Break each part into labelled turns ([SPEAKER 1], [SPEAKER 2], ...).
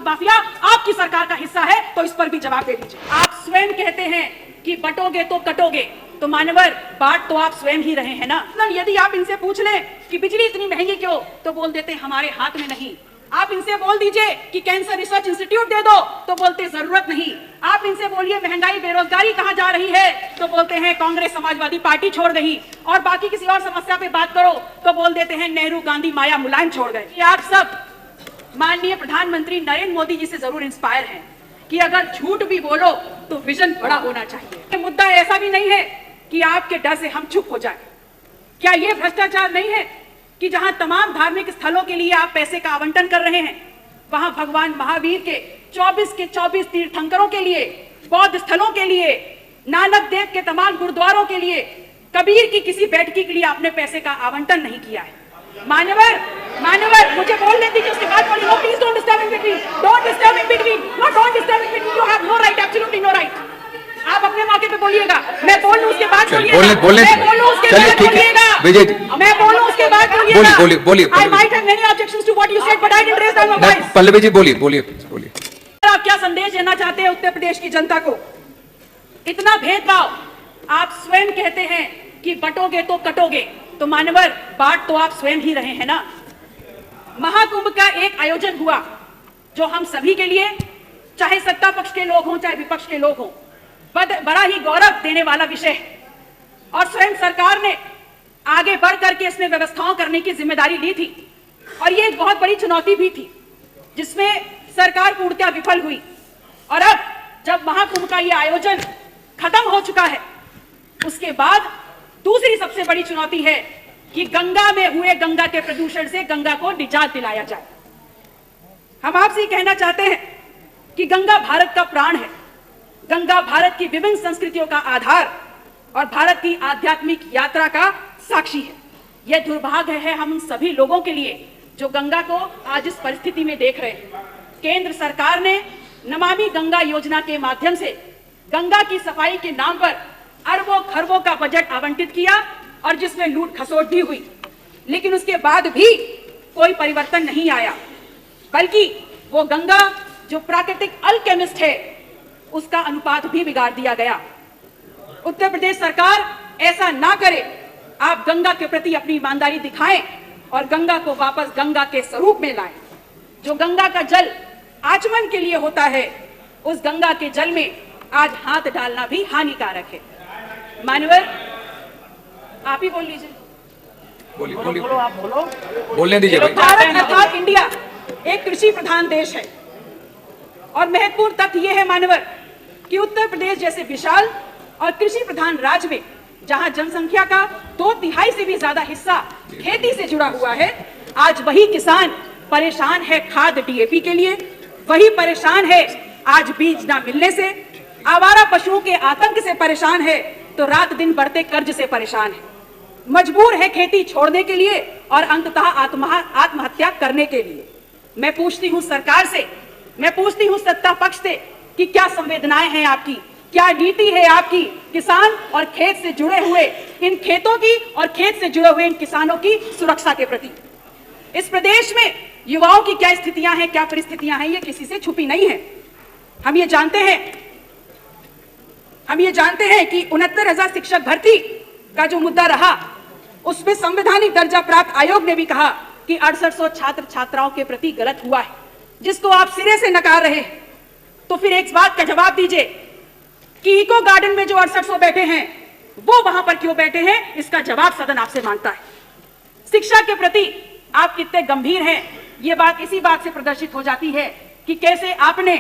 [SPEAKER 1] Mafia आपकी सरकार का हिस्सा है, तो इस पर भी जवाब दे दीजिए। आप स्वयं कहते हैं कि बटोगे तो कटोगे, तो मानवर बांट तो आप स्वयं ही रहे हैं ना। यदि आप इनसे पूछ लें कि बिजली इतनी महंगी क्यों, तो बोल देते हमारे हाथ में नहीं। आप इनसे बोल दीजिए कि कैंसर रिसर्च इंस्टीट्यूट दे दो, तो बोलते जरूरत नहीं। आप इनसे बोलिए महंगाई बेरोजगारी कहां जा रही है, तो बोलते हैं कांग्रेस समाजवादी पार्टी छोड़ गई। और बाकी किसी और समस्या पे बात करो तो बोल देते हैं नेहरू गांधी माया मुलायम छोड़ गए। आप सब माननीय प्रधानमंत्री नरेंद्र मोदी जी से जरूर इंस्पायर हैं कि अगर झूठ भी बोलो तो विजन बड़ा होना चाहिए। ये मुद्दा ऐसा भी नहीं है कि आपके डर से हम चुप हो जाए। क्या ये भ्रष्टाचार नहीं है कि जहां तमाम धार्मिक स्थलों के लिए आप पैसे का आवंटन कर रहे हैं, वहां भगवान महावीर के 24 तीर्थंकरों के लिए, बौद्ध स्थलों के लिए, नानक देव के तमाम गुरुद्वारों के लिए, कबीर की किसी बैठकी के लिए आपने पैसे का आवंटन नहीं किया है। मानवर मुझे बोलने दीजिए, उसके बाद बोलिए no please don't disturb in between, don't disturb in between, no don't disturb in between, you have no right, absolutely no right. आप अपने मौके पे बोलिएगा, मैं बोल लूं उसके बाद बोलिएगा, मैं बोलूं उसके बाद बोलिएगा, मैं बोलूं उसके बाद बोलिएगा।
[SPEAKER 2] बोलिए।
[SPEAKER 1] I might have many objections to what you said, but I didn't raise my voice.
[SPEAKER 2] Pallavi ji बोलिए।
[SPEAKER 1] आप क्या संदेश देना चाहते हैं उत्तर प्रदेश की जनता को? इतना भेदभाव, आप स्वयं कहते हैं कि बटोगे तो कटोगे, तो मानवर बांट तो आप स्वयं ही रहे हैं ना। महाकुंभ का एक आयोजन हुआ जो हम सभी के लिए, चाहे सत्ता पक्ष के लोग हों चाहे विपक्ष के लोग हों, बड़ा ही गौरव देने वाला विषय है। और स्वयं सरकार ने आगे बढ़ करके इसमें व्यवस्थाओं करने की जिम्मेदारी ली थी, और ये एक बहुत बड़ी चुनौती भी थी जिसमें सरकार पूर्णतः विफल हुई। और अब जब महाकुंभ का ये आयोजन खत्म हो चुका है, उसके बाद दूसरी सबसे बड़ी चुनौती है कि गंगा में हुए गंगा के प्रदूषण से गंगा को निजात दिलाया जाए। हम आपसे कहना चाहते हैं कि गंगा भारत का प्राण है, गंगा भारत की विभिन्न संस्कृतियों का आधार और भारत की आध्यात्मिक यात्रा का साक्षी है। यह दुर्भाग्य है हम उन सभी लोगों के लिए जो गंगा को आज इस परिस्थिति में देख रहे हैं। केंद्र सरकार ने नमामि गंगा योजना के माध्यम से गंगा की सफाई के नाम पर अरबों खरबों का बजट आवंटित किया, और जिसमें लूट खसोट भी हुई, लेकिन उसके बाद भी कोई परिवर्तन नहीं आया, बल्कि वो गंगा जो प्राकृतिक अल्केमिस्ट है उसका अनुपात भी बिगाड़ दिया गया। उत्तर प्रदेश सरकार ऐसा ना करे, आप गंगा के प्रति अपनी ईमानदारी दिखाएं और गंगा को वापस गंगा के स्वरूप में लाएं। जो गंगा का जल आचमन के लिए होता है, उस गंगा के जल में आज हाथ डालना भी हानिकारक है। मानवर आप ही बोल लीजिए।
[SPEAKER 2] बोलिए आप बोलने दीजिए।
[SPEAKER 1] भारत अर्थात इंडिया एक कृषि प्रधान देश है, और महत्वपूर्ण तथ्य यह है मानवर कि उत्तर प्रदेश जैसे विशाल और कृषि प्रधान राज्य में, जहां जनसंख्या का 2/3 से भी ज्यादा हिस्सा खेती से जुड़ा हुआ है, आज वही किसान परेशान है खाद डीएपी के लिए, वही परेशान है आज बीज ना मिलने से, आवारा पशुओं के आतंक से परेशान है, तो रात दिन बढ़ते कर्ज से परेशान है, मजबूर है खेती छोड़ने के लिए और अंततः आत्महत्या करने के लिए। मैं पूछती हूं सरकार से, मैं पूछती हूं सत्ता पक्ष से कि क्या संवेदनाएं हैं आपकी, क्या नीति है आपकी किसान और खेत से जुड़े हुए इन खेतों की और खेत से जुड़े हुए इन किसानों की सुरक्षा के प्रति। इस प्रदेश में युवाओं की क्या स्थितियां हैं, क्या परिस्थितियां हैं, ये किसी से छुपी नहीं है। हम ये जानते हैं कि 69,000 शिक्षक भर्ती का जो मुद्दा रहा, उसमें संवैधानिक दर्जा प्राप्त आयोग ने भी कहा कि 6800 छात्र छात्राओं के प्रति गलत हुआ है, जिसको आप सिरे से नकार रहे हैं। तो फिर एक बात का जवाब दीजिए कि इको गार्डन में जो 6800 बैठे हैं वो वहां पर क्यों बैठे हैं, इसका जवाब सदन आपसे मांगता है। शिक्षा के प्रति आप कितने गंभीर हैं, ये बात इसी बात से प्रदर्शित हो जाती है कि कैसे आपने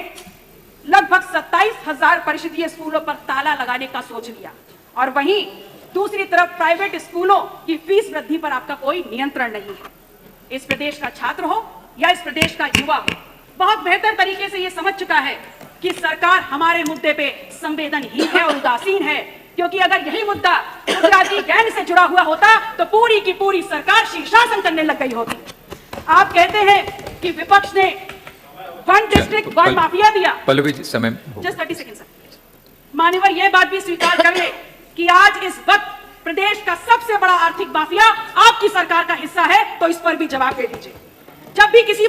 [SPEAKER 1] लगभग 27,000 परिषदीय स्कूलों पर ताला लगाने का सोच लिया, और वहीं दूसरी तरफ प्राइवेट स्कूलों की फीस वृद्धि पर आपका कोई नियंत्रण नहीं है। इस प्रदेश का छात्र हो या इस प्रदेश का युवा हो, बहुत बेहतर तरीके से ये समझ चुका है कि सरकार हमारे मुद्दे पे संवेदनहीन है और उदासीन है, क्योंकि अगर यही मुद्दा गुजराती गैंग से जुड़ा हुआ होता तो पूरी की पूरी सरकार शीर्षासन करने लग गई होती। आप कहते हैं कि विपक्ष ने 1 डिस्ट्रिक्ट 1 माफिया दिया।
[SPEAKER 2] पल्लवी जी समय
[SPEAKER 1] जस्ट 30 सेकंड सर। मान्यवर यह बात भी स्वीकार कर ले कि आज इस वक्त प्रदेश का सबसे बड़ा आर्थिक माफिया आपकी सरकार का हिस्सा है, तो इस पर भी जवाब दे दीजिए। जब भी किसी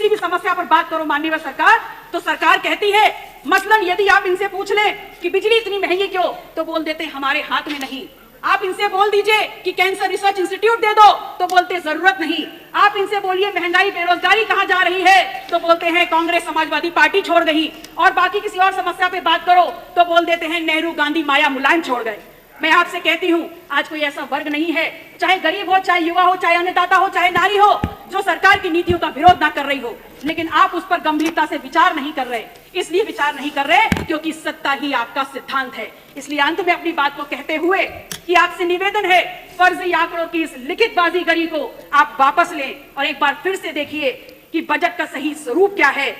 [SPEAKER 1] भी समस्या पर बात करो माननीय सरकार, तो सरकार कहती है, मसलन यदि आप इनसे पूछ लें कि बिजली इतनी महंगी क्यों, तो बोल देते हैं हमारे हाथ में नहीं। आप इनसे बोल दीजिए कि कैंसर रिसर्च इंस्टीट्यूट दे दो, तो बोलते जरूरत नहीं। आप इनसे बोलिए महंगाई बेरोजगारी कहां जा रही है, तो बोलते हैं कांग्रेस समाजवादी पार्टी छोड़ गई। और बाकी किसी और समस्या पे बात करो तो बोल देते हैं नेहरू गांधी माया मुलायम छोड़ गए। मैं आपसे कहती हूं, आज कोई ऐसा वर्ग नहीं है, चाहे गरीब हो, चाहे युवा हो, चाहे अन्नदाता हो, चाहे नारी हो, जो सरकार की नीतियों का विरोध ना कर रही हो, लेकिन आप उस पर गंभीरता से विचार नहीं कर रहे। इसलिए विचार नहीं कर रहे क्योंकि सत्ता ही आपका सिद्धांत है। इसलिए अंत में अपनी बात को कहते हुए कि आपसे निवेदन है, फर्जी आंकड़ों की इस लिखित बाजीगरी को आप वापस लें और एक बार फिर से देखिए कि बजट का सही स्वरूप क्या है।